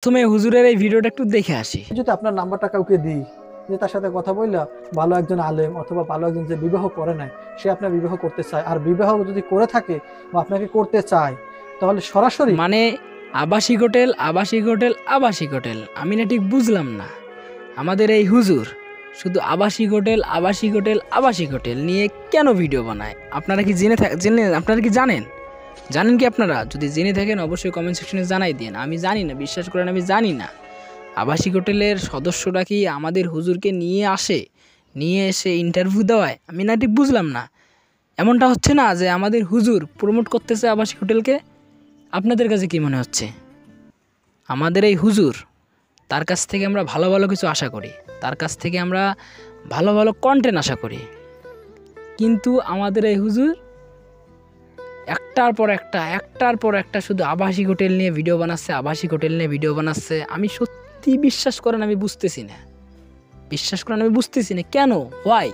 প্রথমে হুজুরের এই ভিডিওটা একটু দেখে আসি। যদি আপনার নাম্বারটা কাউকে দিই, যে তার সাথে কথা বললা ভালো একজন আলেম অথবা ভালো একজন যে বিবাহ করে নাই, সে আপনার বিবাহ করতে চায়, আর বিবাহ যদি করে থাকে বা আপনাকে করতে চায়, তাহলে সরাসরি মানে আবাসিক হোটেল, আবাসিক হোটেল, আবাসিক হোটেল, আমি না ঠিক বুঝলাম না। আমাদের এই হুজুর শুধু আবাসিক হোটেল, আবাসিক হোটেল, আবাসিক হোটেল নিয়ে কেন ভিডিও বানায়? আপনারা কি আপনারা কি জানেন? জানেন কি আপনারা? যদি জেনে থাকেন অবশ্যই কমেন্ট সেকশনে জানাই দিন। আমি জানি না, বিশ্বাস করেন আমি জানি না। আবাসিক হোটেলের সদস্যরা কি আমাদের হুজুরকে নিয়ে এসে ইন্টারভিউ দেওয়ায়? আমি না ঠিক বুঝলাম না। এমনটা হচ্ছে না যে আমাদের হুজুর প্রমোট করতেছে আবাসিক হোটেলকে? আপনাদের কাছে কি মনে হচ্ছে? আমাদের এই হুজুর, তার কাছ থেকে আমরা ভালো ভালো কিছু আশা করি, তার কাছ থেকে আমরা ভালো ভালো কন্টেন্ট আশা করি, কিন্তু আমাদের এই হুজুর একটার পর একটা শুধু আবাসিক হোটেল নিয়ে ভিডিও বানাচ্ছে, আবাসিক হোটেল নিয়ে ভিডিও বানাচ্ছে। আমি সত্যি বিশ্বাস করেন আমি বুঝতেছি না, কেন, হোয়াই,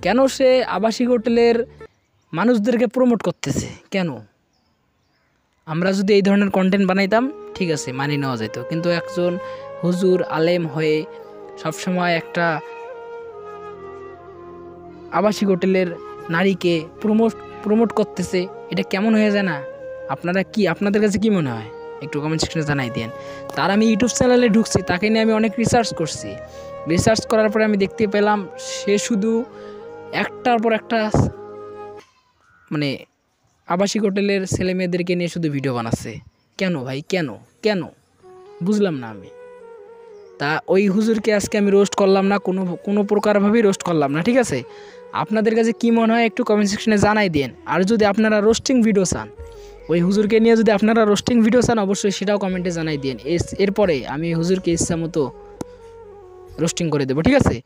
কেন সে আবাসিক হোটেলের মানুষদেরকে প্রমোট করতেছে? কেন? আমরা যদি এই ধরনের কন্টেন্ট বানাইতাম ঠিক আছে, মানি নেওয়া যেত, কিন্তু একজন হুজুর আলেম হয়ে সবসময় একটা আবাসিক হোটেলের নারীকে প্রমোট করতেছে, এটা কেমন হয়ে যায় না? আপনাদের কাছে কি মনে হয়? একটু কমেন্ট সেকশনে জানাই দেন। তার আমি ইউটিউব চ্যানেলে ঢুকছি, তাকে নিয়ে আমি অনেক রিসার্চ করছি। রিসার্চ করার পরে আমি দেখতে পেলাম সে শুধু একটার পর একটা মানে আবাসিক হোটেলের ছেলে মেয়েদেরকে নিয়ে শুধু ভিডিও বানাচ্ছে। কেন ভাই, কেন বুঝলাম না আমি। তা ওই হুজুরকে আজকে আমি রোস্ট করলাম না, কোনো প্রকারভাবেই রোস্ট করলাম না, ঠিক আছে? আপনাদের কাছে কী মনে হয় একটু কমেন্ট সেকশনে জানাই দেন। আর যদি আপনারা রোস্টিং ভিডিও চান, ওই হুজুরকে নিয়ে যদি আপনারা রোস্টিং ভিডিও চান, অবশ্যই সেটাও কমেন্টে জানাই দেন। এরপরে আমি হুজুরকে ইচ্ছা মতো রোস্টিং করে দেবো, ঠিক আছে?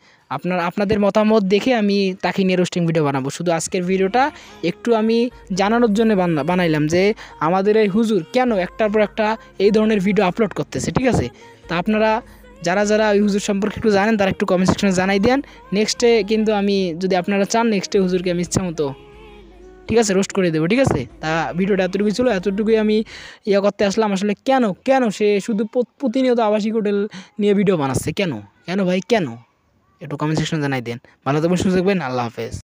আপনাদের মতামত দেখে আমি তাকে নিয়ে রোস্টিং ভিডিও বানাবো। শুধু আজকের ভিডিওটা একটু আমি জানানোর জন্য বানাইলাম যে আমাদের এই হুজুর কেন একটার পর একটা এই ধরনের ভিডিও আপলোড করতেছে, ঠিক আছে? তা আপনারা যারা ওই হুজুর সম্পর্কে একটু জানেন তারা একটু কমেন্ট সেকশনে জানাই দেন। নেক্সটে কিন্তু আমি, যদি আপনারা চান, নেক্সটে হুজুরকে আমি ইচ্ছা মতো, ঠিক আছে, রোস্ট করে দেবো, ঠিক আছে? তা ভিডিওটা এতটুকুই ছিল, এতটুকুই আমি করতে আসলাম। আসলে কেন সে শুধু প্রতিনিয়ত আবাসিক হোটেল নিয়ে ভিডিও বানাচ্ছে? কেন ভাই, কেন? একটু কমেন্ট সেকশনে জানাই দেন। ভালো থাকবেন, সুস্থ থাকবেন, আল্লাহ হাফেজ।